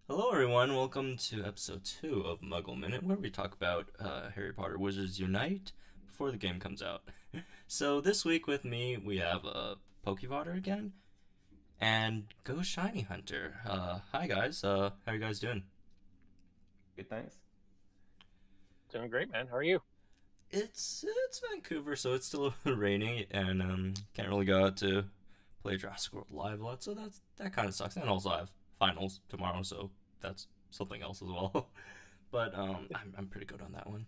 Hello, everyone. Welcome to episode 2 of Muggle Minute, where we talk about Harry Potter Wizards Unite before the game comes out. So, this week with me, we have Poke Fodder again and GoShinyHunter. Hi, guys. How are you guys doing? Good, thanks. Doing great, man. How are you? It's Vancouver, so it's still raining, and can't really go out to play Jurassic World Live a lot, so that kind of sucks. And also, I have finals tomorrow, so that's something else as well. But I'm pretty good on that one.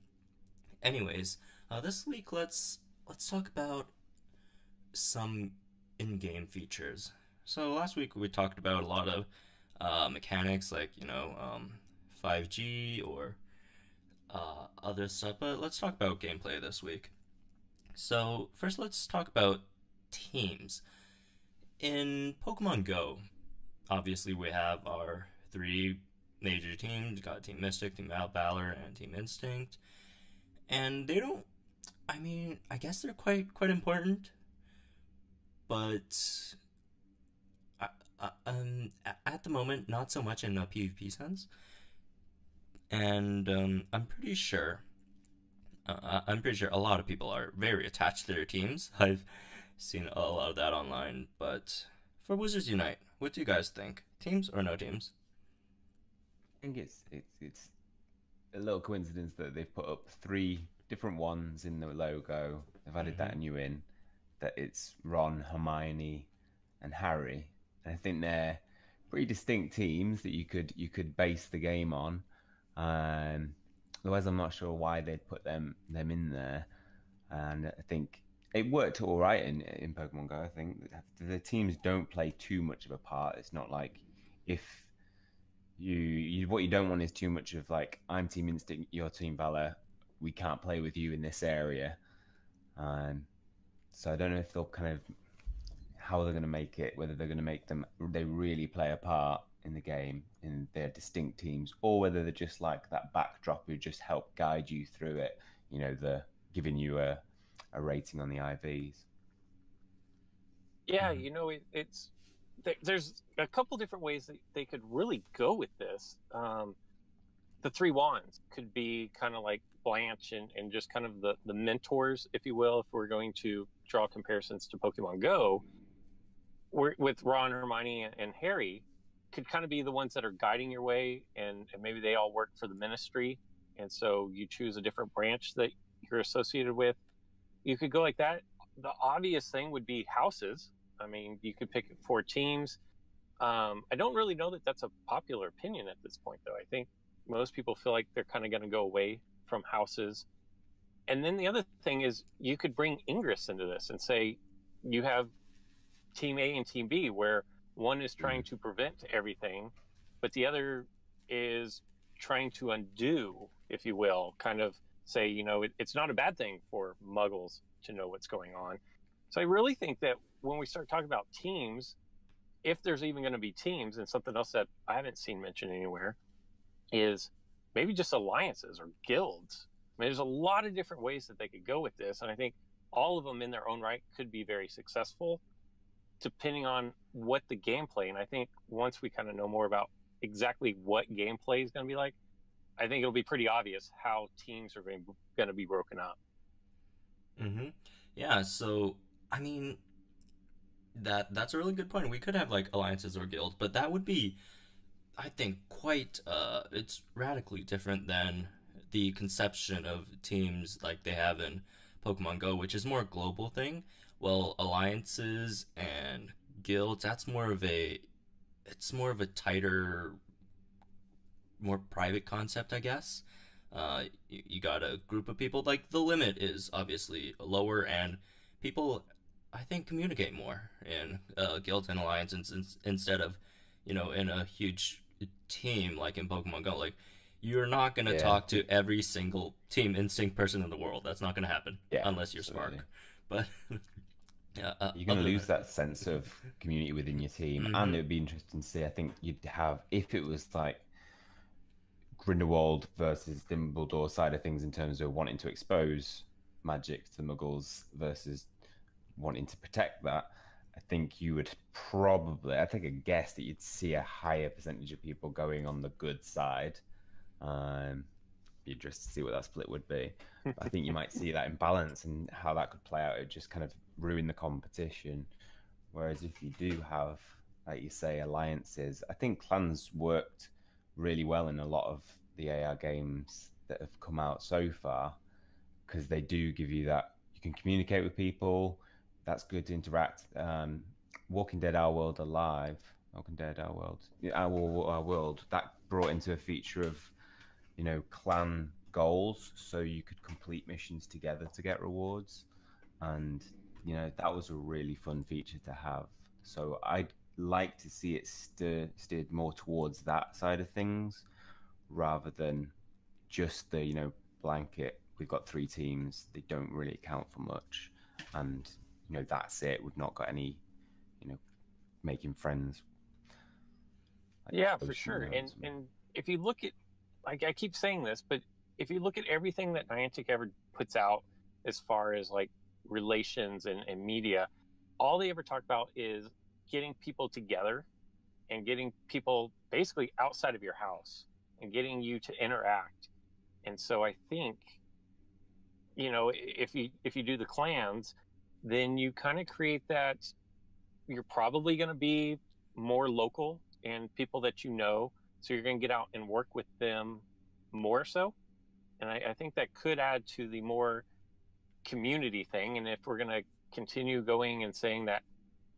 Anyways, this week let's talk about some in-game features. So last week we talked about a lot of mechanics like 5G or other stuff, but let's talk about gameplay this week. So first, let's talk about teams. In Pokemon Go, obviously we have our three major teams. We got Team Mystic, Team Valor, and Team Instinct. And they don't. I mean, I guess they're quite important, but at the moment, not so much in a PvP sense. And I'm pretty sure a lot of people are very attached to their teams. I've seen a lot of that online. But for Wizards Unite, what do you guys think? Teams or no teams? I think it's a little coincidence that they've put up three different ones in the logo. They've added Mm-hmm. that new in, that it's Ron, Hermione, and Harry. And I think they're pretty distinct teams that you could base the game on. Um, Otherwise, I'm not sure why they'd put them in there. And I think it worked all right in Pokemon Go. I think the teams don't play too much of a part. It's not like if you what you don't want is too much of like I'm Team Instinct, your Team Valor. We can't play with you in this area. Um, so I don't know if they'll kind of how they're going to make it, whether they're going to make them they really play a part in the game in their distinct teams, or whether they're just like that backdrop who just help guide you through it. The giving you a rating on the IVs. Yeah, Mm-hmm. there's a couple different ways that they could really go with this. The three wands could be kind of like Blanche and just kind of the mentors, if you will, if we're going to draw comparisons to Pokemon Go, with Ron, Hermione, and Harry, could kind of be the ones that are guiding your way, and maybe they all work for the Ministry, and so you choose a different branch that you're associated with. You could go like that. The obvious thing would be houses. I mean, you could pick four teams. I don't really know that that's a popular opinion at this point, though. I think most people feel like they're kind of going to go away from houses. And then the other thing is you could bring Ingress into this and say you have Team A and Team B, where one is trying Mm. to prevent everything, but the other is trying to undo, if you will, kind of say, it's not a bad thing for muggles to know what's going on. So I really think that when we start talking about teams, if there's even going to be teams, and something else that I haven't seen mentioned anywhere is maybe just alliances or guilds. I mean, there's a lot of different ways that they could go with this, and I think all of them in their own right could be very successful depending on what the gameplay. And I think once we kind of know more about exactly what gameplay is going to be like, I think it'll be pretty obvious how teams are going to be broken up. Mm-hmm. Yeah. So I mean, that's a really good point. We could have like alliances or guilds, but that would be, I think, quite it's radically different than the conception of teams like they have in Pokemon Go, which is more a global thing. Well, alliances and guilds, that's more of a it's more of a tighter, more private concept, I guess. You got a group of people. Like the limit is obviously lower, and people, I think, communicate more in guilds and alliances instead of, in a huge team like in Pokemon Go. Like you're not gonna Yeah, talk to every single Team Instinct person in the world. That's not gonna happen yeah, unless you're absolutely. Spark. But yeah, You're going to other lose than. that sense of community within your team, and Mm-hmm. it would be interesting to see. I think you'd have if it was like Grindelwald versus Dumbledore side of things in terms of wanting to expose magic to Muggles versus wanting to protect that. I think you would probably, I take a guess that you'd see a higher percentage of people going on the good side. Um, you just see what that split would be. But I think you might see that imbalance and how that could play out. It just kind of ruin the competition. Whereas if you do have, like you say, alliances, I think clans worked really well in a lot of the AR games that have come out so far because they do give you that you can communicate with people. That's good to interact. Walking Dead Our World Alive, Walking Dead Our World, Our World, that brought into a feature of clan goals, so you could complete missions together to get rewards, and that was a really fun feature to have. So I'd like to see it steered more towards that side of things rather than just the blanket. We've got three teams; they don't really count for much, and that's it. We've not got any making friends. Like Yeah, for posting sure. And notes. and if you look at, like, I keep saying this, but if you look at everything that Niantic ever puts out as far as like relations and media, all they ever talk about is getting people together and getting people basically outside of your house and getting you to interact. And so I think, if you do the clans, then you kind of create that. You're probably going to be more local and people that so you're going to get out and work with them more so. And I think that could add to the more community thing. And if we're going to continue going and saying that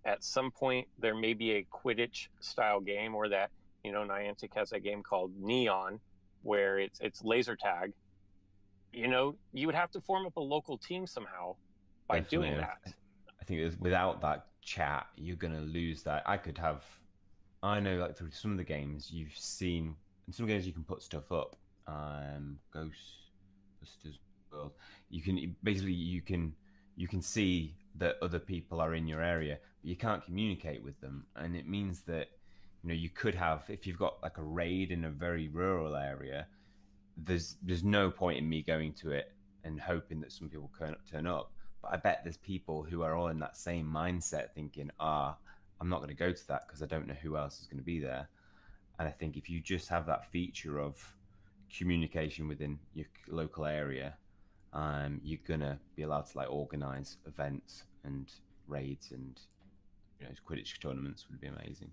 at some point there may be a Quidditch style game, or that Niantic has a game called Neon where it's laser tag, you would have to form up a local team somehow by Definitely. doing And that. I think without that chat, you're going to lose that. I know, like through some of the games you've seen, in some games you can put stuff up. Ghostbusters World. You can see that other people are in your area, but you can't communicate with them, and it means that you could have, if you've got like a raid in a very rural area, there's no point in me going to it and hoping that some people can turn up. But I bet there's people who are all in that same mindset, thinking, I'm not going to go to that because I don't know who else is going to be there. And I think if you just have that feature of communication within your local area, you're gonna be allowed to like organize events and raids, and Quidditch tournaments would be amazing.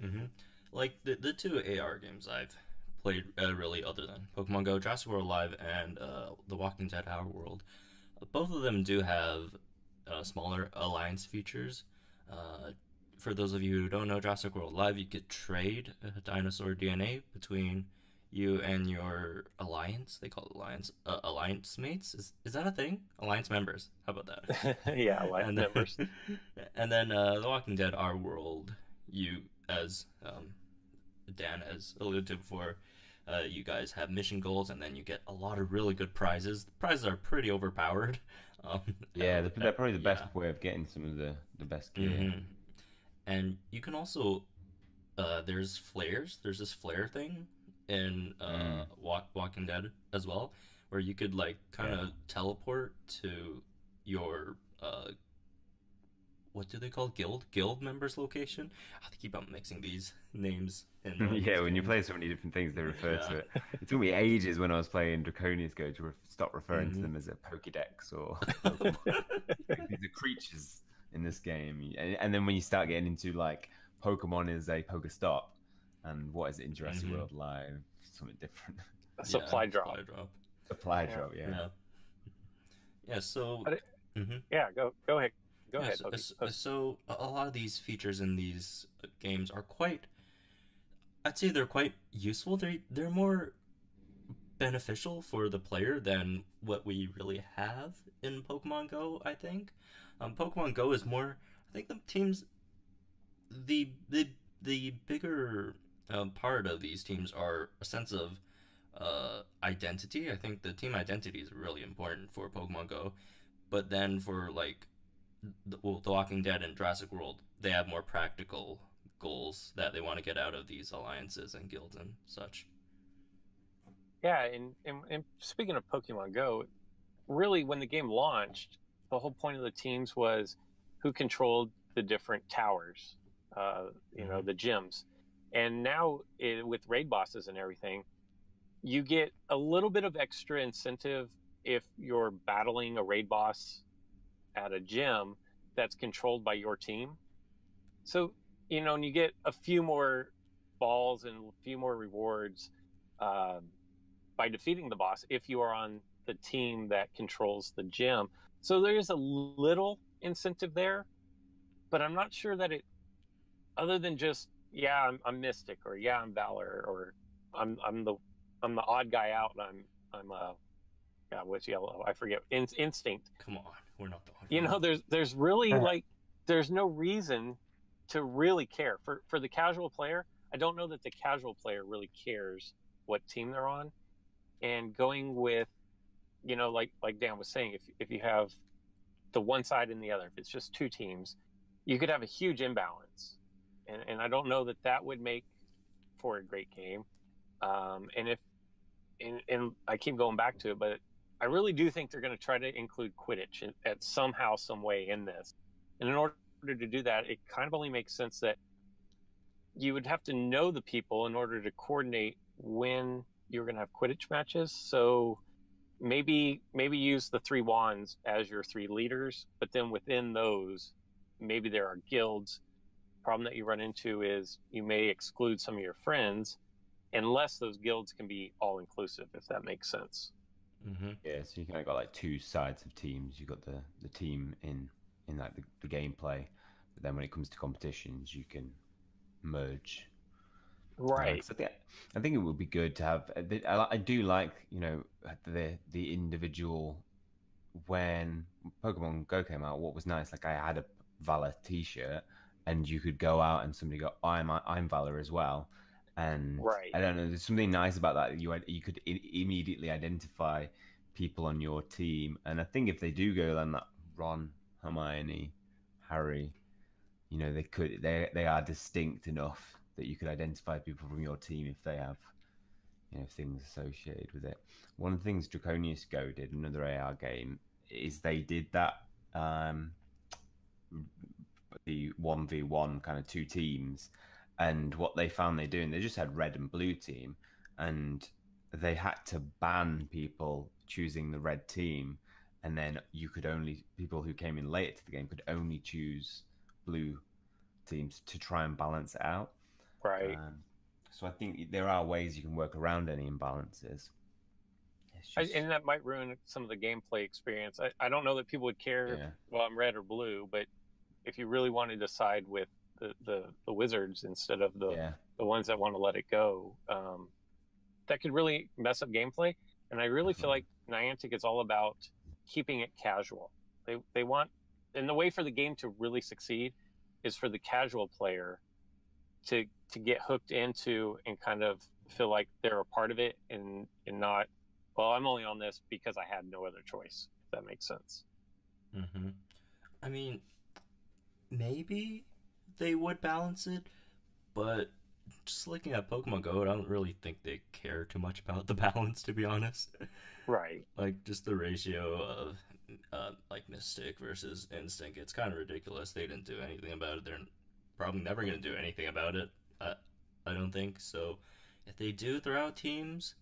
Mm-hmm. Like the two AR games I've played, really, other than Pokemon Go, Jurassic World Live, and The Walking Dead Our World, both of them do have smaller alliance features. Uh, for those of you who don't know, Jurassic World Live, you could trade dinosaur DNA between you and your alliance. They call it alliance mates. Is that a thing? Alliance members. How about that? Yeah, like and then, members. and then The Walking Dead Our World, you, as Dan has alluded to before, you guys have mission goals, and then you get a lot of really good prizes. The prizes are pretty overpowered. Um, Yeah, they're probably the best yeah. way of getting some of the best gear. hmm And you can also, there's flares. There's this flare thing in Mm, Walking Dead as well, where you could like kind yeah. of teleport to your what do they call guild members location? I have to keep on mixing these names in Yeah, these when you games. play so many different things, they refer Yeah. to it. It took me ages when I was playing Draconia's Go to stop referring to hmm them as a Pokédex or Pokemon. These are creatures in this game, and then when you start getting into like Pokemon is a Pokestop, and what is it in Jurassic hmm World Live? Something different. A Yeah, supply drop. supply drop. Supply Yeah. drop, yeah. Yeah. Yeah. So. But hmm yeah, go ahead. Go Yeah. ahead, So, Pokey. so a lot of these features in these games are quite. I'd say they're quite useful. They're more beneficial for the player than what we really have in Pokemon Go, I think. Pokemon Go is more. I think the teams, the bigger part of these teams are a sense of identity. I think the team identity is really important for Pokemon Go. But then for like the Walking Dead and Jurassic World, they have more practical goals that they want to get out of these alliances and guilds and such. Yeah, and speaking of Pokemon Go, really when the game launched, the whole point of the teams was who controlled the different towers, the gyms. And now with raid bosses and everything, you get a little bit of extra incentive if you're battling a raid boss at a gym that's controlled by your team. So, and you get a few more balls and a few more rewards by defeating the boss if you are on the team that controls the gym. So there's a little incentive there, but I'm not sure that it, other than just, yeah, I'm Mystic, or yeah, I'm Valor, or I'm the odd guy out, and I'm God, what's yellow? I forget. Instinct. Come on, we're not the odd one. There's really there's no reason to really care for the casual player. I don't know that the casual player really cares what team they're on, and going with, like Dan was saying, if you have the one side and the other, if it's just two teams, you could have a huge imbalance, and I don't know that would make for a great game. And I keep going back to it, but I really do think they're going to try to include Quidditch at somehow, some way in this. And in order to do that, it kind of only makes sense that you would have to know the people in order to coordinate when you're going to have Quidditch matches. So maybe use the 3 wands as your 3 leaders, but then within those, maybe there are guilds. Problem that you run into is you may exclude some of your friends unless those guilds can be all inclusive, if that makes sense. Yeah, so you kind of got like 2 sides of teams. You got the team in like the gameplay, but then when it comes to competitions, you can merge. Right. I think it would be good to have. I do like the individual. When Pokemon Go came out, what was nice, like I had a Valor T-shirt, and you could go out and somebody go, I'm Valor as well. And right. I don't know, there's something nice about that. You could immediately identify people on your team, and I think if they do go down that Ron, Hermione, Harry, they are distinct enough that you could identify people from your team if they have things associated with it. One of the things Draconius Go did, another AR game, is they did that the 1v1 kind of 2 teams. And what they found they just had red and blue team, and they had to ban people choosing the red team, and then people who came in later to the game could only choose blue teams to try and balance it out. Right. So I think there are ways you can work around any imbalances. And that might ruin some of the gameplay experience. I don't know that people would care, well, I'm red or blue, but if you really wanted to side with the wizards instead of the ones that want to let it go, that could really mess up gameplay. And I really feel like Niantic is all about keeping it casual. They want, and the way for the game to really succeed is for the casual player to get hooked into and kind of feel like they're a part of it, and not, well, I'm only on this because I had no other choice, if that makes sense. I mean, maybe they would balance it, but just looking at Pokemon Go, I don't really think they care too much about the balance, to be honest. Right. Like, just the ratio of like Mystic versus Instinct, it's kind of ridiculous. They didn't do anything about it. They're probably never going to do anything about it. I don't think so. If they do throw out teams,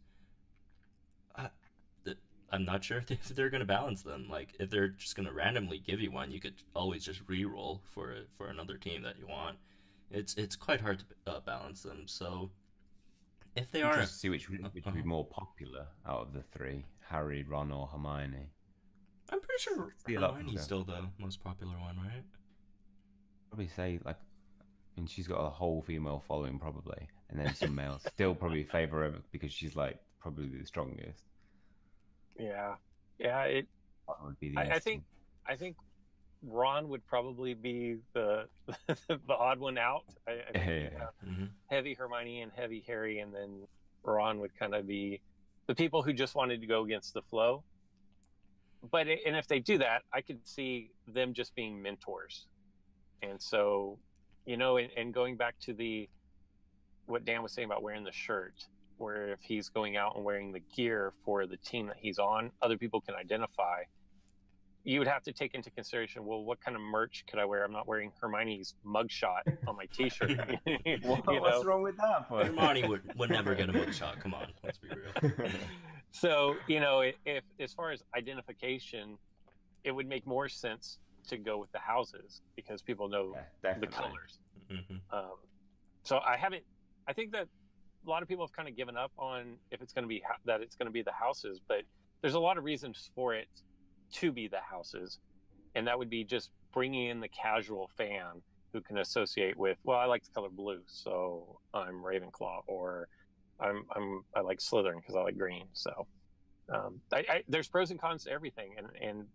I'm not sure if they're going to balance them. Like, if they're just going to randomly give you one, you could always just re-roll for another team that you want. It's quite hard to balance them. So if they are, see which would be more popular out of the 3, Harry, Ron, or Hermione. I'm pretty sure Hermione's still the most popular one, right? Probably say, like, I mean, she's got a whole female following probably, and then some males still probably favor her because she's like probably the strongest. Yeah. That would be I think Ron would probably be the odd one out. I think heavy Hermione and heavy Harry, and then Ron would kind of be the people who just wanted to go against the flow. But if they do that, I could see them just being mentors. And so, and going back to what Dan was saying about wearing the shirt, where if he's going out and wearing the gear for the team that he's on, other people can identify. you would have to take into consideration, well, what kind of merch could I wear? I'm not wearing Hermione's mugshot on my T-shirt. What's wrong with that? Hermione would never get a mugshot. Come on, let's be real. So, if as far as identification, it would make more sense to go with the houses because people know the colors. Mm-hmm. So I think that a lot of people have kind of given up on if it's going to be the houses, but there's a lot of reasons for it to be the houses, and that would be just bringing in the casual fan who can associate with, well, I like the color blue, so I'm Ravenclaw, or I like Slytherin because I like green. So there's pros and cons to everything, and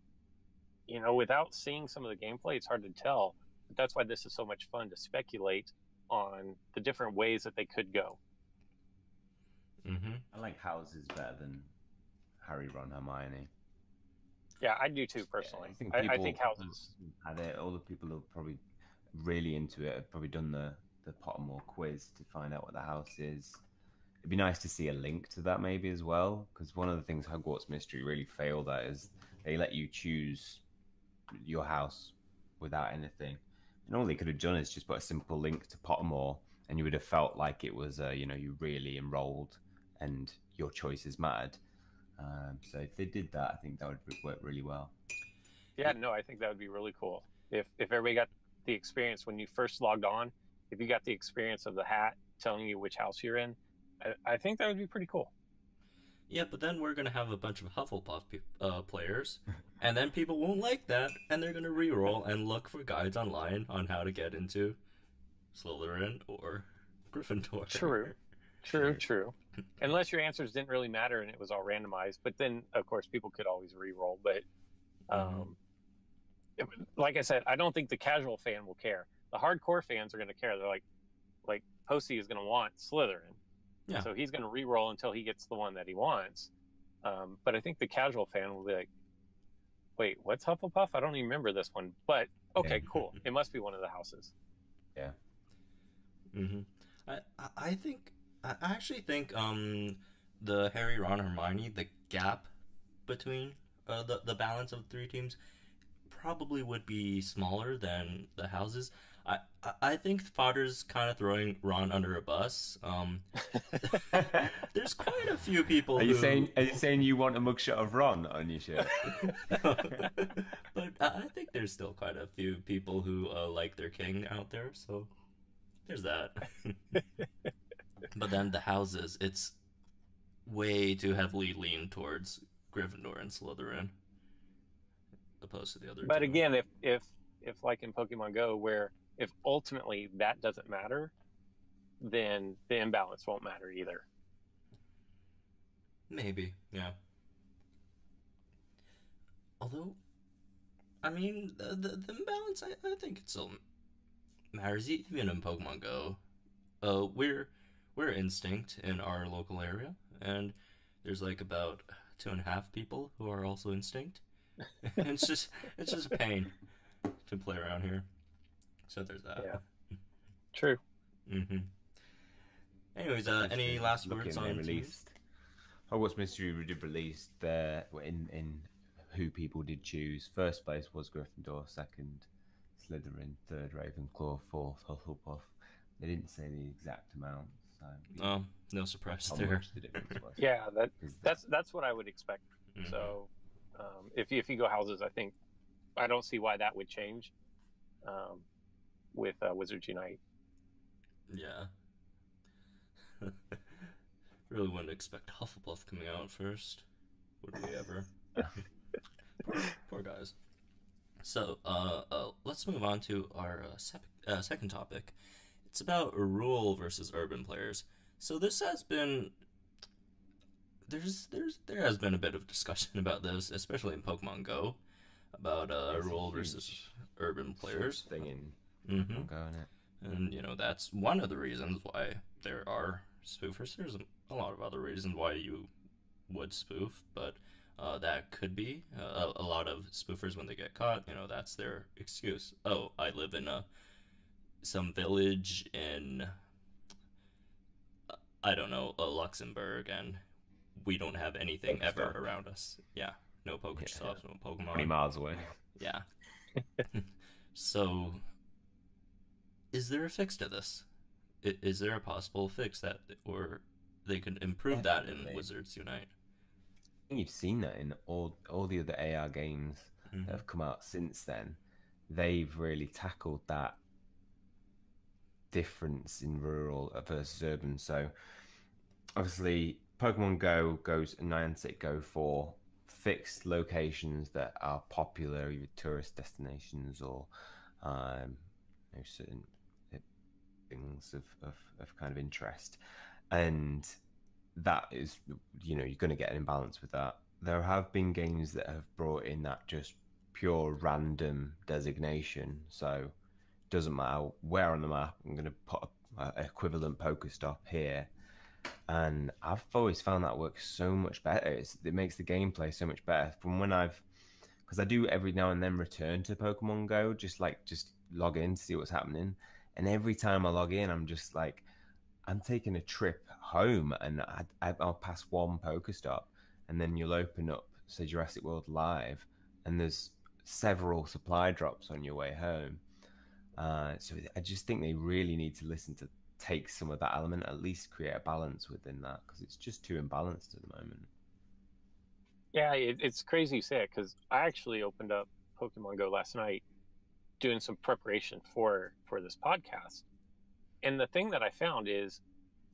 without seeing some of the gameplay, it's hard to tell. But that's why this is so much fun to speculate on the different ways that they could go. Mm-hmm. I like houses better than Harry, Ron, Hermione. Yeah, I do too, personally. Yeah, I think houses. Had it. All the people who are probably really into it have probably done the Pottermore quiz to find out what the house is. It'd be nice to see a link to that maybe as well, because one of the things Hogwarts Mystery really failed at is they let you choose your house without anything. And all they could have done is just put a simple link to Pottermore, and you would have felt like it was, you really enrolled and your choices mattered. So if they did that, I think that would work really well. Yeah, no, I think that would be really cool. If everybody got the experience when you first logged on, if you got the experience of the hat telling you which house you're in, I think that would be pretty cool. Yeah, but then we're going to have a bunch of Hufflepuff players, and then people won't like that, and they're going to reroll and look for guides online on how to get into Slytherin or Gryffindor. True. Unless your answers didn't really matter and it was all randomized. But then, of course, people could always re-roll. But like I said, I don't think the casual fan will care. The hardcore fans are going to care. They're like Posey is going to want Slytherin. Yeah. So he's going to re-roll until he gets the one that he wants. But I think the casual fan will be like, wait, what's Hufflepuff? I don't even remember this one. But, okay, cool. It must be one of the houses. Yeah. Mm-hmm. I actually think the Harry, Ron, Hermione, the gap between the balance of the three teams probably would be smaller than the houses. I think Fodder's kind of throwing Ron under a bus. There's quite a few people. Are you saying you want a mugshot of Ron on your shirt? But I think there's still quite a few people who like their king out there. So there's that. But then the houses, it's way too heavily leaned towards Gryffindor and Slytherin, opposed to the other. But again, if like in Pokemon Go, where if ultimately that doesn't matter, then the imbalance won't matter either. Maybe, yeah. Although, I mean, the imbalance, I think it still matters even in Pokemon Go. We're Instinct in our local area, and there's like about 2.5 people who are also Instinct. And it's just a pain to play around here. So there's that. Yeah. True. Mm-hmm. Anyways, any last words on released? Hogwarts Mystery did release in who people did choose. First place was Gryffindor, second Slytherin, third Ravenclaw, fourth Hufflepuff. They didn't say the exact amount. So no surprise there. Yeah, that's what I would expect. Mm-hmm. So if you go houses, I don't see why that would change with Wizards Unite. Yeah. Really wouldn't expect Hufflepuff coming out first. Would we ever? Poor guys. So, let's move on to our second topic. It's about rural versus urban players. So this has been there has been a bit of discussion about this, especially in Pokemon Go, about rural versus urban players. Thing in Pokemon Go, isn't it? And that's one of the reasons why there are spoofers. There's a lot of other reasons why you would spoof, but that could be a lot of spoofers when they get caught. That's their excuse. Oh, I live in some village in I don't know, Luxembourg, and we don't have anything ever around us. Yeah, no Pokestops, no 20 Pokemon. miles away. Yeah. So, is there a fix to this? Is there a possible fix that, or they could improve that in Definitely. Wizards Unite? I think you've seen that in all the other AR games that Mm-hmm. have come out since then. They've really tackled that difference in rural versus urban. So obviously, Pokemon Go goes Niantic go for fixed locations that are popular, either tourist destinations or certain things of kind of interest, and that is, you're going to get an imbalance with that. There have been games that have brought in that just pure random designation, so it doesn't matter where on the map I'm going to put a equivalent Pokestop here, and I've always found that works so much better. It makes the gameplay so much better from when because I do every now and then return to Pokemon Go, just log in to see what's happening, and every time I log in, I'm just like, I'm taking a trip home, and I'll pass one Pokestop, and then you'll open up, say, Jurassic World Live, and there's several supply drops on your way home. So I just think they really need to listen to take some of that element, at least create a balance within that, because it's just too imbalanced at the moment. Yeah, it's crazy you say it because I actually opened up Pokemon Go last night doing some preparation for this podcast. And the thing that I found is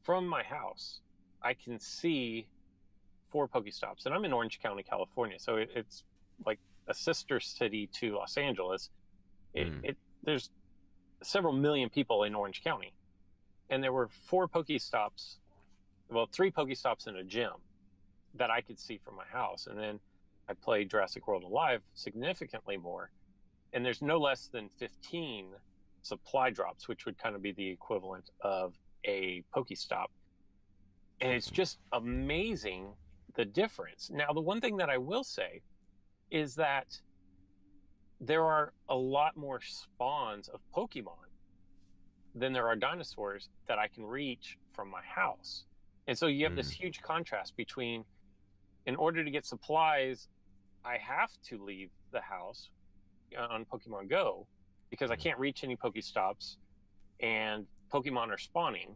from my house, I can see 4 Pokestops, and I'm in Orange County, California, so it's like a sister city to Los Angeles. There's several million people in Orange County, and there were 4 Pokestops, well, 3 Pokestops in a gym that I could see from my house. And then I played Jurassic World Alive significantly more, and there's no less than 15 supply drops, which would kind of be the equivalent of a Pokestop. And it's just amazing the difference. Now, the one thing that I will say is that there are a lot more spawns of Pokemon than there are dinosaurs that I can reach from my house. And so you have this huge contrast between, in order to get supplies, I have to leave the house on Pokemon Go because I can't reach any Pokestops and Pokemon are spawning.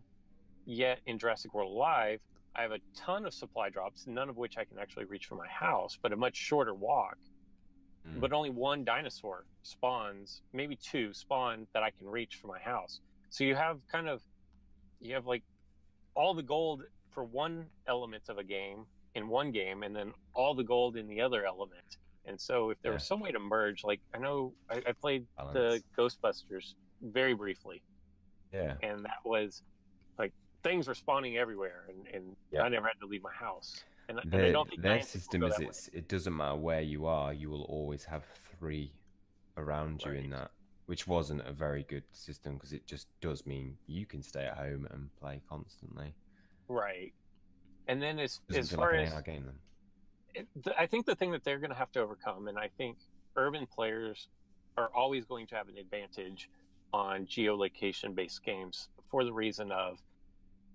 Yet in Jurassic World Alive, I have a ton of supply drops, none of which I can actually reach from my house, but a much shorter walk. But only one dinosaur spawns, maybe 2 spawn that I can reach from my house. So you have like all the gold for one element of a game in one game, and then all the gold in the other element. And so if there was some way to merge, like I know I played the Ghostbusters very briefly. Yeah. And that was like things were spawning everywhere, and I never had to leave my house. And I don't think their system is it doesn't matter where you are, you will always have 3 around you in that, which wasn't a very good system because it just does mean you can stay at home and play constantly. Right. And then as like far an as AR game, then. I think the thing that they're going to have to overcome, and I think urban players are always going to have an advantage on geolocation based games for the reason of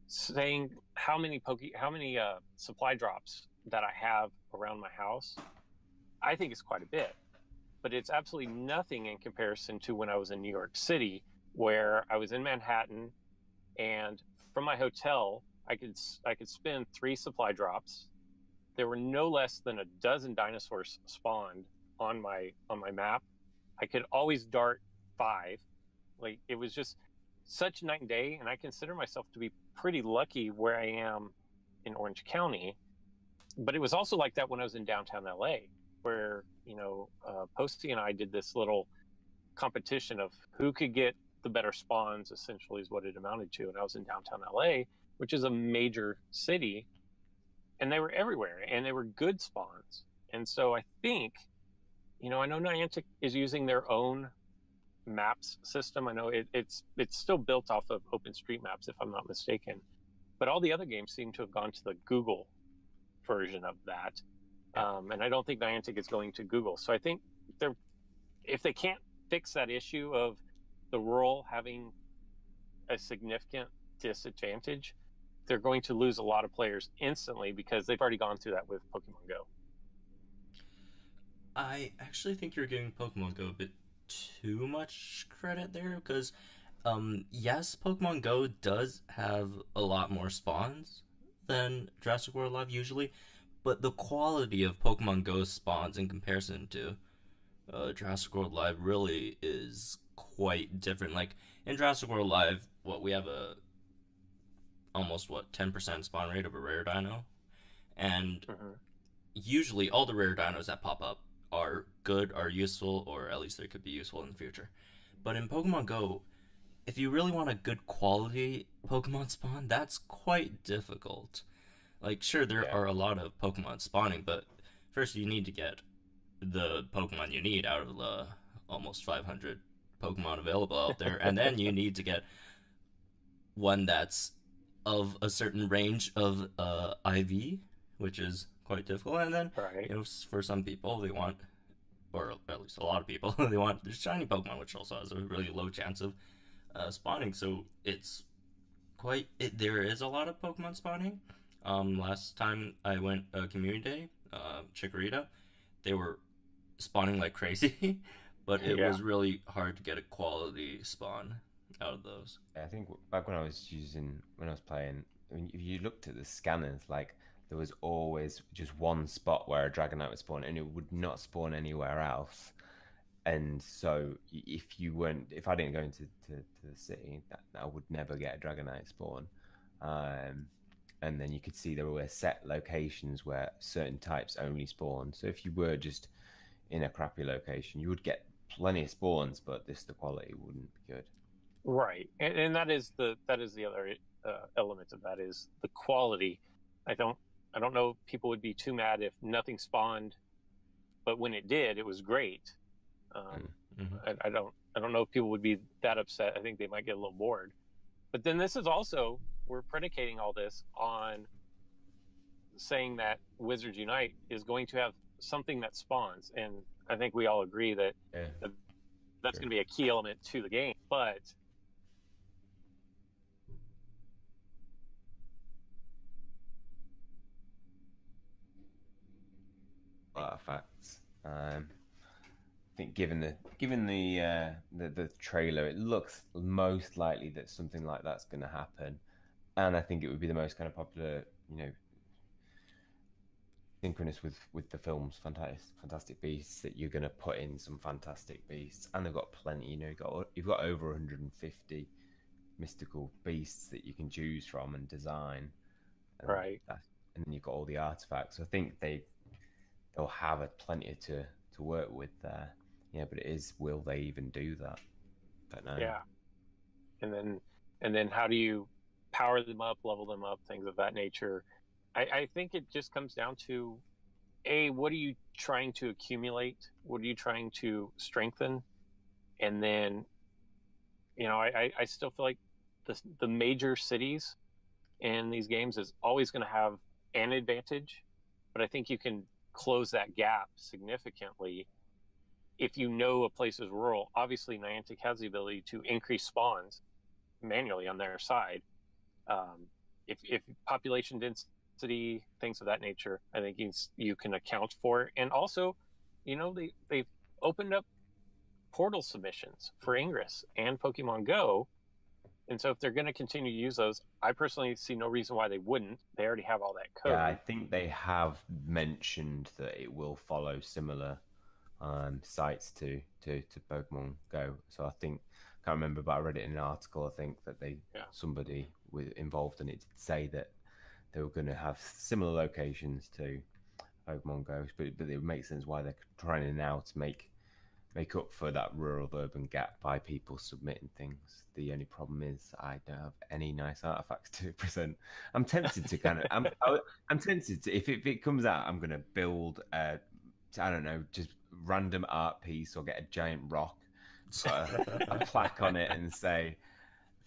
saying how many supply drops that I have around my house. I think it's quite a bit, but it's absolutely nothing in comparison to when I was in New York City, where I was in Manhattan, and from my hotel I could spin 3 supply drops. There were no less than a dozen dinosaurs spawned on my map. I could always dart 5. Like, it was just such night and day, and I consider myself to be pretty lucky where I am in Orange County. But it was also like that when I was in downtown LA, where Posty and I did this little competition of who could get the better spawns, essentially is what it amounted to. And I was in downtown LA, which is a major city, and they were everywhere, and they were good spawns. And so I think, I know Niantic is using their own maps system. I know it's still built off of OpenStreetMaps, if I'm not mistaken, but all the other games seem to have gone to the Google version of that. And I don't think Niantic is going to Google. So I think if they can't fix that issue of the rural having a significant disadvantage, they're going to lose a lot of players instantly because they've already gone through that with Pokemon Go. I actually think you're giving Pokemon Go a bit too much credit there because, yes, Pokemon Go does have a lot more spawns than Jurassic World Live usually, but the quality of Pokemon Go spawns in comparison to Jurassic World Live really is quite different. Like in Jurassic World Live, what we have a almost what 10% spawn rate of a rare dino, and Hmm. usually all the rare dinos that pop up are good, are useful, or at least they could be useful in the future. But in Pokemon Go, if you really want a good quality Pokemon spawn, that's quite difficult. Like, sure, there Yeah. are a lot of Pokemon spawning, but first you need to get the Pokemon you need out of the almost 500 Pokemon available out there, and then you need to get one that's of a certain range of IV, which is quite difficult. And then, Right. for some people, they want, or at least a lot of people, they want the shiny Pokemon, which also has a really low chance of spawning. So it's quite. There is a lot of Pokemon spawning. Last time I went community day, Chikorita, they were spawning like crazy, but it Yeah. was really hard to get a quality spawn out of those. I think back when I was playing, if you looked at the scanners, like there was always just one spot where a Dragonite would spawn, and it would not spawn anywhere else. And so, if I didn't go to the city, I would never get a Dragonite spawn. Um, and then you could see there were set locations where certain types only spawn. So if you were just in a crappy location, you would get plenty of spawns, but the quality wouldn't be good. Right. And that is the other element of that is the quality. I don't I don't know if people would be too mad if nothing spawned, but when it did, it was great. Um, Mm-hmm. I don't know if people would be that upset. I think they might get a little bored. But then this is also, we're predicating all this on saying that Wizards Unite is going to have something that spawns, and I think we all agree that, Yeah, that that's true. going to be a key element to the game. But Artifacts. I think given the trailer, it looks most likely that something like that's going to happen, and I think it would be the most kind of popular, synchronous with the films. Fantastic Beasts, that you're going to put in some fantastic beasts, and they've got plenty. You've got over 150 mystical beasts that you can choose from and design, and right, and then you've got all the artifacts. So I think they'll have plenty to work with there. Yeah, but it is, will they even do that? Don't know. yeah, and then how do you power them up, level them up, things of that nature. I think it just comes down to what are you trying to accumulate? What are you trying to strengthen? And then I still feel like the major cities in these games is always going to have an advantage, but I think you can close that gap significantly if you know a place is rural. Obviously, Niantic has the ability to increase spawns manually on their side. If population density, things of that nature, I think you can account for. And also, they've opened up portal submissions for Ingress and Pokemon Go. And so if they're going to continue to use those, I personally see no reason why they wouldn't. They already have all that Yeah, I code. think they have mentioned that it will follow similar sites to Pokemon Go. So I think, can't remember, but I read it in an article. I think that Yeah. somebody involved in it did say that they were going to have similar locations to Pokemon Go, but it makes sense why they're trying now to make up for that rural urban gap by people submitting things. The only problem is I don't have any nice artifacts to present. I'm tempted to I'm tempted to, if it comes out, I'm gonna build I don't know, just random art piece or get a giant rock, put a plaque on it and say,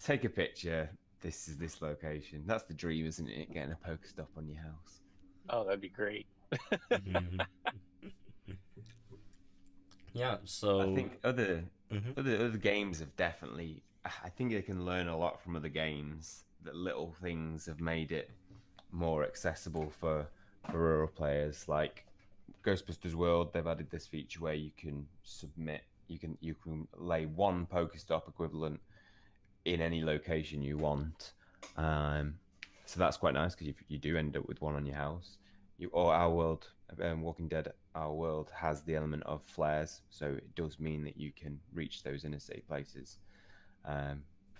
take a picture. This is this location. That's the dream, isn't it? Getting a Pokestop on your house. Oh, that'd be great. Mm-hmm. Yeah. I So. think other Mm-hmm. other other games have definitely. I think they can learn a lot from other games. That little things have made it more accessible for rural players. Like Ghostbusters World, they've added this feature where you can submit, you can lay one Pokestop equivalent in any location you want. So that's quite nice because you do end up with one on your house. Or Our World, Walking Dead, Our World has the element of flares, so it does mean that you can reach those interstate places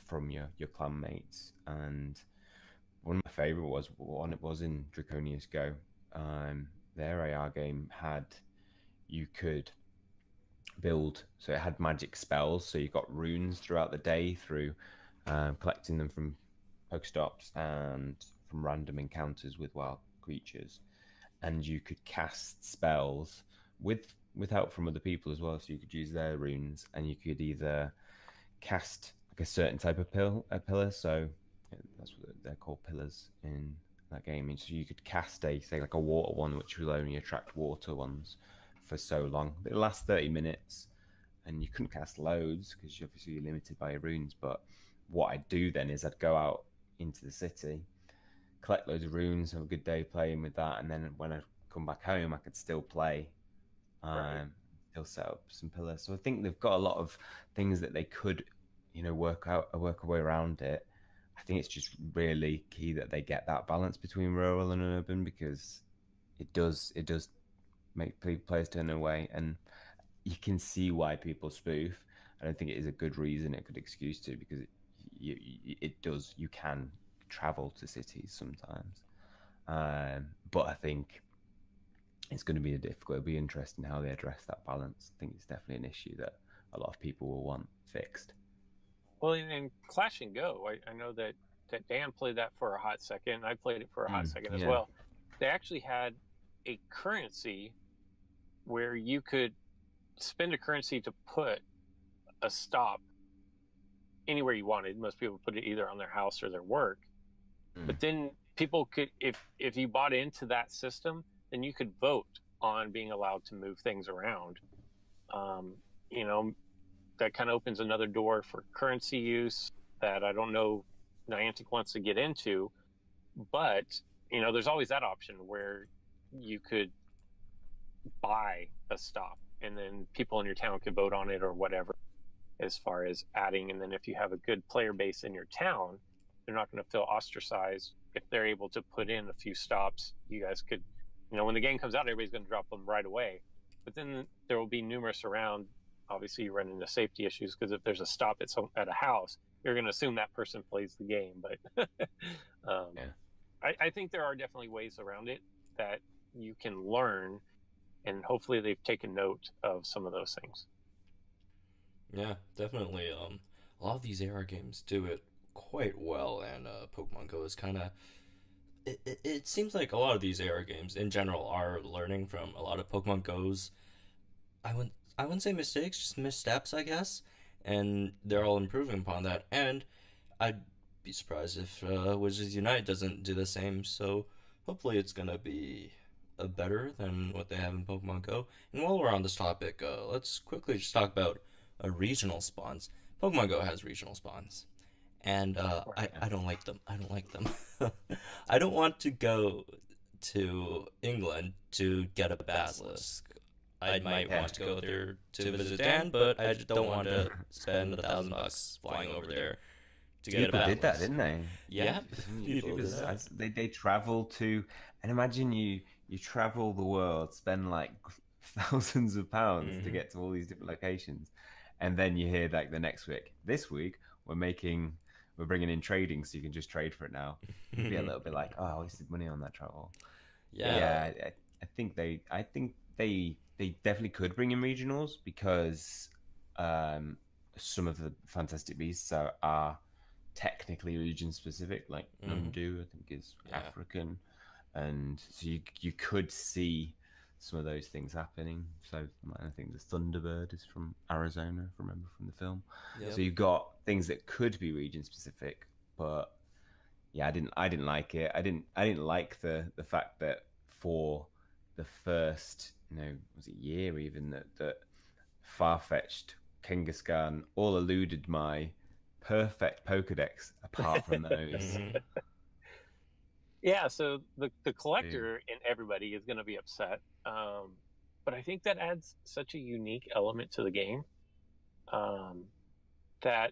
from your clan mates. And one of my favorite was one it was in Draconius Go. Their AR game had you could build, so it had magic spells, so you got runes throughout the day through collecting them from Pokestops and from random encounters with wild creatures, and you could cast spells with help from other people as well. So you could use their runes, and you could either cast like a certain type of pillar. So that's what they're called, pillars in that game. And so you could cast say like a water one, which will only attract water ones for so long. It lasts 30 minutes, and you couldn't cast loads because you're limited by your runes. But what I'd do then is I'd go out into the city, collect loads of runes, have a good day playing with that, and then when I come back home, I could still play, still set up some pillars. So I think they've got a lot of things that they could, work a way around it. I think it's just really key that they get that balance between rural and urban, because it does make players turn away, and you can see why people spoof. I don't think it is a good reason, a good excuse to, because you can travel to cities sometimes. But I think it's going to be it'll be interesting how they address that balance. I think it's definitely an issue that a lot of people will want fixed. Well, in Clash and Go, I know that Dan played that for a hot second. I played it for a hot second as well. They actually had a currency where you could spend a currency to put a stop anywhere you wanted. Most people put it either on their house or their work. But then people could, if you bought into that system, then you could vote on being allowed to move things around. That kind of opens another door for currency use that I don't know Niantic wants to get into. But, there's always that option where you could buy a stop and then people in your town could vote on it or whatever as far as adding. And then if you have a good player base in your town, they're not going to feel ostracized if they're able to put in a few stops. You guys could, when the game comes out, everybody's going to drop them right away. But then there will be numerous around. Obviously, you run into safety issues because if there's a stop at a house, you're going to assume that person plays the game. But I think there are definitely ways around it that you can learn, and hopefully they've taken note of some of those things. Yeah, definitely. A lot of these AR games do it quite well, and Pokemon Go is kind of. It seems like a lot of these AR games in general are learning from a lot of Pokemon Go's. I wouldn't say mistakes, just missteps, I guess, and they're all improving upon that. And I'd be surprised if Wizards Unite doesn't do the same. So hopefully, it's gonna be better than what they have in Pokemon Go. And while we're on this topic, let's quickly just talk about regional spawns. Pokemon Go has regional spawns, and I don't like them. I don't like them. I don't want to go to England to get a Basilisk. I might want to go there to visit Dan, but I just don't want to spend $1,000 flying over there to get a Basilisk. People did that, didn't they? Yeah, people did that. They travel to, and imagine you travel the world, spend like thousands of pounds to get to all these different locations, and then you hear like the next week, this week we're bringing in trading, so you can just trade for it now. You'd be a little bit like, oh, I wasted money on that travel. Yeah. I think they definitely could bring in regionals, because some of the Fantastic Beasts are technically region specific, like Nundu, I think, is African, and so you could see some of those things happening. So I think the Thunderbird is from Arizona, if I remember from the film. Yep. So you've got things that could be region specific, but yeah, I didn't like it. I didn't like the fact that for the first, was it year even, that Farfetch'd, Kangaskhan all eluded my perfect Pokedex apart from those. Yeah, so the collector and everybody is going to be upset. But I think that adds such a unique element to the game, that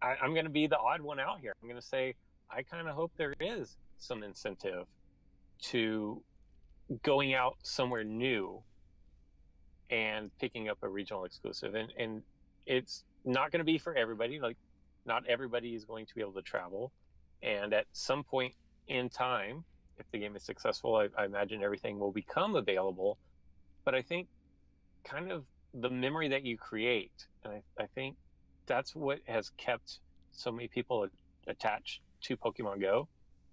I'm going to be the odd one out here. I'm going to say I kind of hope there is some incentive to going out somewhere new and picking up a regional exclusive. And it's not going to be for everybody. Like, not everybody is going to be able to travel. And at some point in time, if the game is successful, I imagine everything will become available. But I think kind of the memory that you create, and I think that's what has kept so many people attached to Pokemon Go,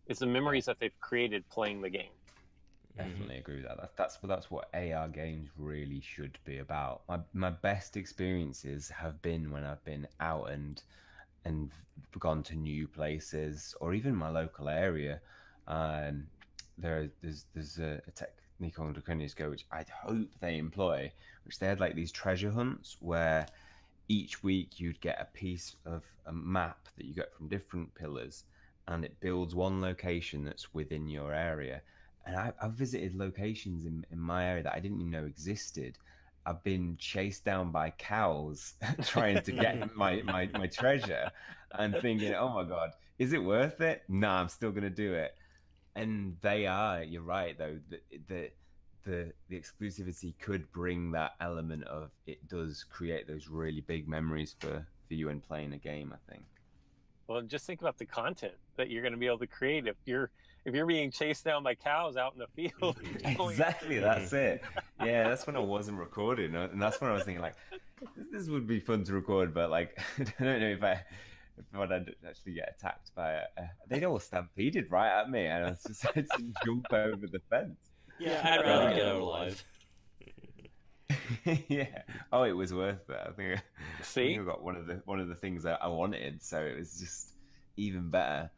is the memories that they've created playing the game. Definitely agree with that. That's what AR games really should be about. My best experiences have been when I've been out and gone to new places or even my local area. There's a technique on Draconia's Go which I'd hope they employ, which they had like these treasure hunts where each week you'd get a piece of a map that you get from different pillars, and it builds one location that's within your area. And I've visited locations in my area that I didn't even know existed. I've been chased down by cows trying to get my treasure, and thinking, oh my God, is it worth it? No, I'm still going to do it. And you're right, though, the exclusivity could bring that element of, it does create those really big memories for you when playing a game, I think. Well, just think about the content that you're going to be able to create if you're being chased down by cows out in the field. Exactly, that's it. Yeah, that's when I wasn't recording, and that's when I was thinking, like, this would be fun to record, but like, I don't know if I'd actually get attacked by they'd all stampeded right at me, and I just had to jump over the fence. Yeah, I'd rather get out alive. Yeah. Oh, it was worth it. I think I got one of the things that I wanted, so it was just even better.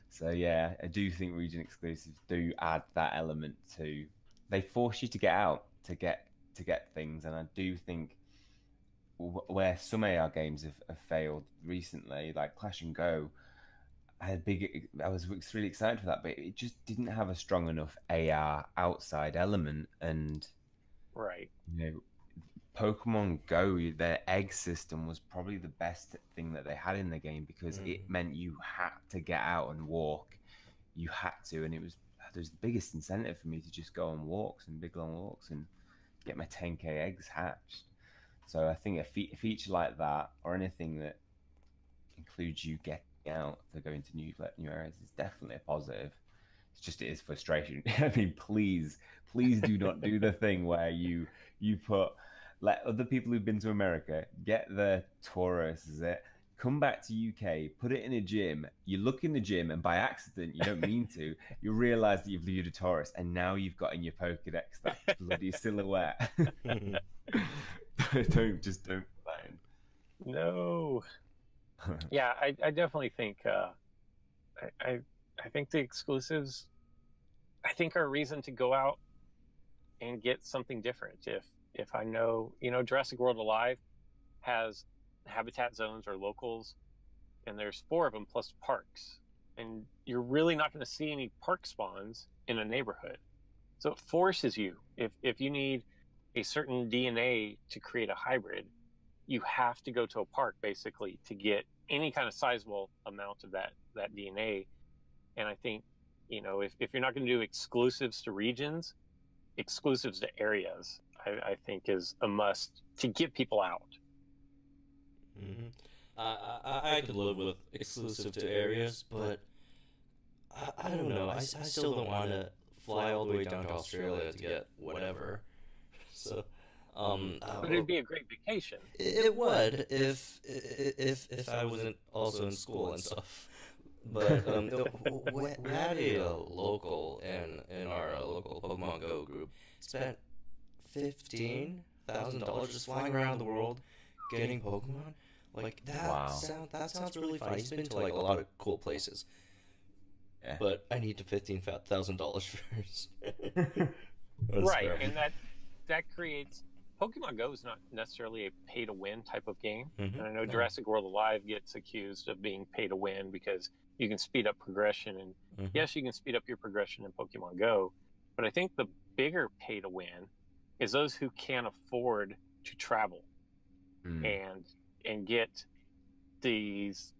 So yeah, I do think region exclusives do add that element to. They force you to get out to get things, and I do think where some AR games have failed recently, like Clash and Go, I was really excited for that, but it just didn't have a strong enough AR outside element. And right, Pokemon Go, their egg system was probably the best thing that they had in the game, because it meant you had to get out and walk. You had to, and there's the biggest incentive for me to just go on walks and big long walks and get my 10k eggs hatched. So I think a feature like that, or anything that includes you getting out to go into new areas, is definitely a positive. It's just, it is frustration. I mean, please do not do the thing where you let other people who've been to America get their Taurus, come back to UK, put it in a gym. You look in the gym, and by accident, you don't mean to, you realize that you've viewed a Taurus, and now you've got in your Pokedex that bloody silhouette. don't put that in. No. Yeah, I definitely think I think the exclusives, I think, are a reason to go out and get something different. If I know, Jurassic World Alive has habitat zones or locals, and there's 4 of them plus parks, and you're really not going to see any park spawns in a neighborhood. So it forces you, if you need a certain DNA to create a hybrid, you have to go to a park basically to get any kind of sizable amount of that DNA. And I think, if you're not going to do exclusives to regions, exclusives to areas, I think is a must to get people out. Mm-hmm. I could live with exclusive to areas, but I don't know. I still don't want to fly all the way down to Australia to get whatever. So, but it'd be a great vacation. It would if I wasn't also in school and stuff. But we had a local in our local Pokemon Go group spent $15,000 just flying around the world getting Pokemon. Like that. Wow. That sounds really fun. He's been to like a lot of cool places. Yeah. But I need to $15,000 first. Right, and that creates. Pokemon Go is not necessarily a pay-to-win type of game. Mm-hmm. And I know Jurassic World Alive gets accused of being pay-to-win because you can speed up progression. And yes, you can speed up your progression in Pokemon Go, but I think the bigger pay to win is those who can't afford to travel and get these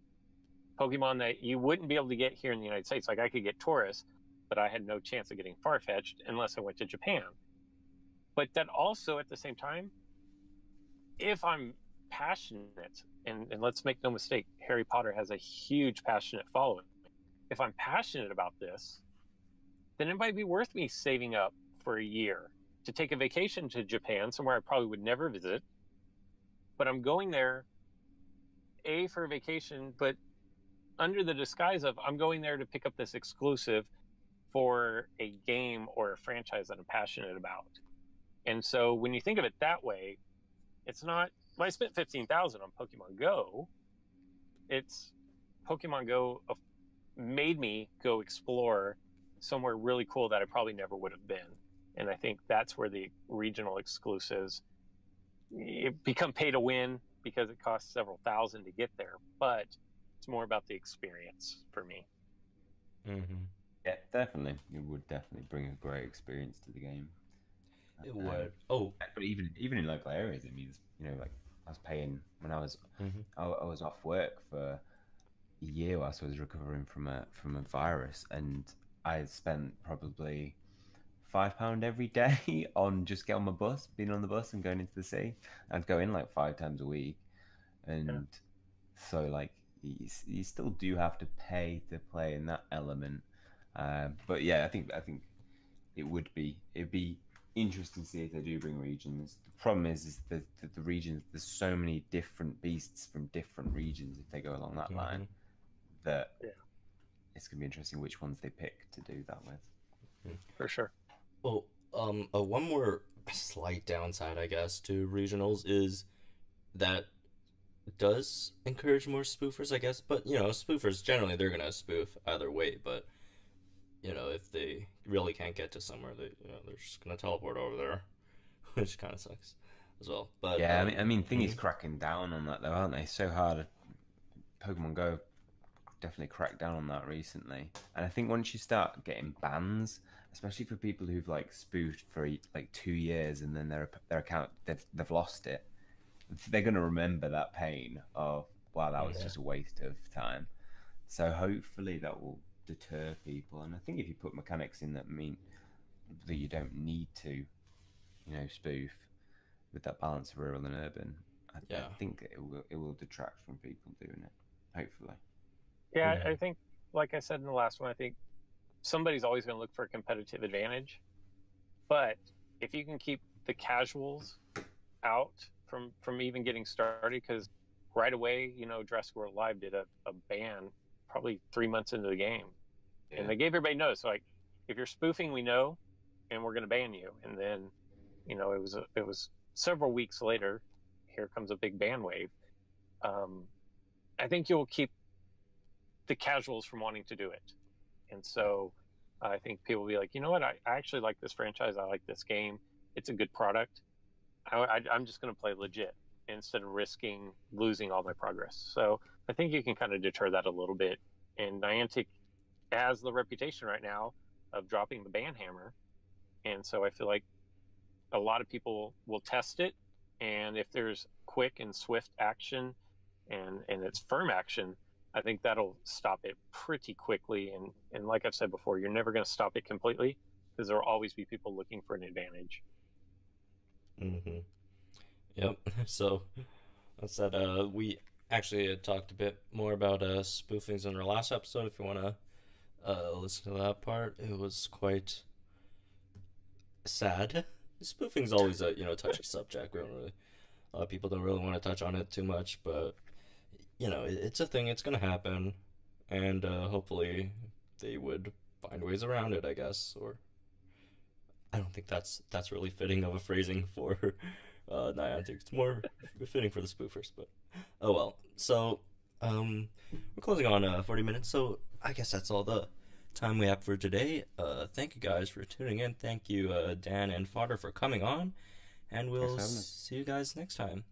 Pokemon that you wouldn't be able to get here in the United States. Like I could get Taurus, but I had no chance of getting Farfetch'd unless I went to Japan. But that also, at the same time, if I'm passionate, and let's make no mistake, Harry Potter has a huge passionate following. If I'm passionate about this, then it might be worth me saving up for a year to take a vacation to Japan, somewhere I probably would never visit. But I'm going there, A, for a vacation, but under the disguise of I'm going there to pick up this exclusive for a game or a franchise that I'm passionate about. And so when you think of it that way, it's not, when I spent $15,000 on Pokemon Go, it's Pokemon Go made me go explore somewhere really cool that I probably never would have been. And I think that's where the regional exclusives become pay to win because it costs several thousand to get there. But it's more about the experience for me. Yeah, definitely. It would definitely bring a great experience to the game. It would. But even in local areas, it means, like I was paying when I was I was off work for a year whilst I was recovering from a virus, and I spent probably £5 every day on just getting on my bus, being on the bus and going into the city. I'd go in like 5 times a week, and so like you still do have to pay to play in that element. But yeah, I think it'd be interesting to see if they do bring regions. The problem is the regions. There's so many different beasts from different regions. If they go along that line, that it's gonna be interesting which ones they pick to do that with. For sure. Well, one more slight downside, I guess, to regionals is that it does encourage more spoofers, I guess. But spoofers generally they're gonna spoof either way. But if they really can't get to somewhere, they're just gonna teleport over there, which kind of sucks as well. But yeah, I mean, Thingy's cracking down on that though, aren't they? So hard. Pokemon Go definitely cracked down on that recently, and I think once you start getting bans, especially for people who've like spoofed for like 2 years and then their account they've lost it, they're gonna remember that pain of wow, that was just a waste of time. So hopefully that will deter people, and I think if you put mechanics in that mean that you don't need to spoof with that balance of rural and urban, I think it will detract from people doing it, hopefully. I think, like I said in the last one, I think somebody's always going to look for a competitive advantage, but if you can keep the casuals out from even getting started, because right away, Jurassic World Live did a ban probably 3 months into the game, and they gave everybody notice, like, if you're spoofing, we know, and we're going to ban you. And then it was several weeks later, here comes a big ban wave. I think you'll keep the casuals from wanting to do it, and so I think people will be like, you know what, I actually like this franchise, I like this game, it's a good product, I'm just going to play legit instead of risking losing all my progress. So I think you can kind of deter that a little bit. And Niantic has the reputation right now of dropping the ban hammer. And so I feel like a lot of people will test it. And if there's quick and swift action and it's firm action, I think that'll stop it pretty quickly. And like I've said before, you're never going to stop it completely because there will always be people looking for an advantage. Yep. So that said, we actually talked a bit more about spoofings in our last episode. If you want to listen to that part, it was quite sad. Spoofing's always a touchy subject. We don't really, a lot of people don't really want to touch on it too much, but it's a thing. It's gonna happen, and hopefully they would find ways around it, I guess. Or I don't think that's really fitting of a phrasing for Niantic. It's more fitting for the spoofers, but oh well. So we're closing on 40 minutes, so I guess that's all the time we have for today. Thank you guys for tuning in. Thank you, Dan and Fodder, for coming on, and we'll see you guys next time.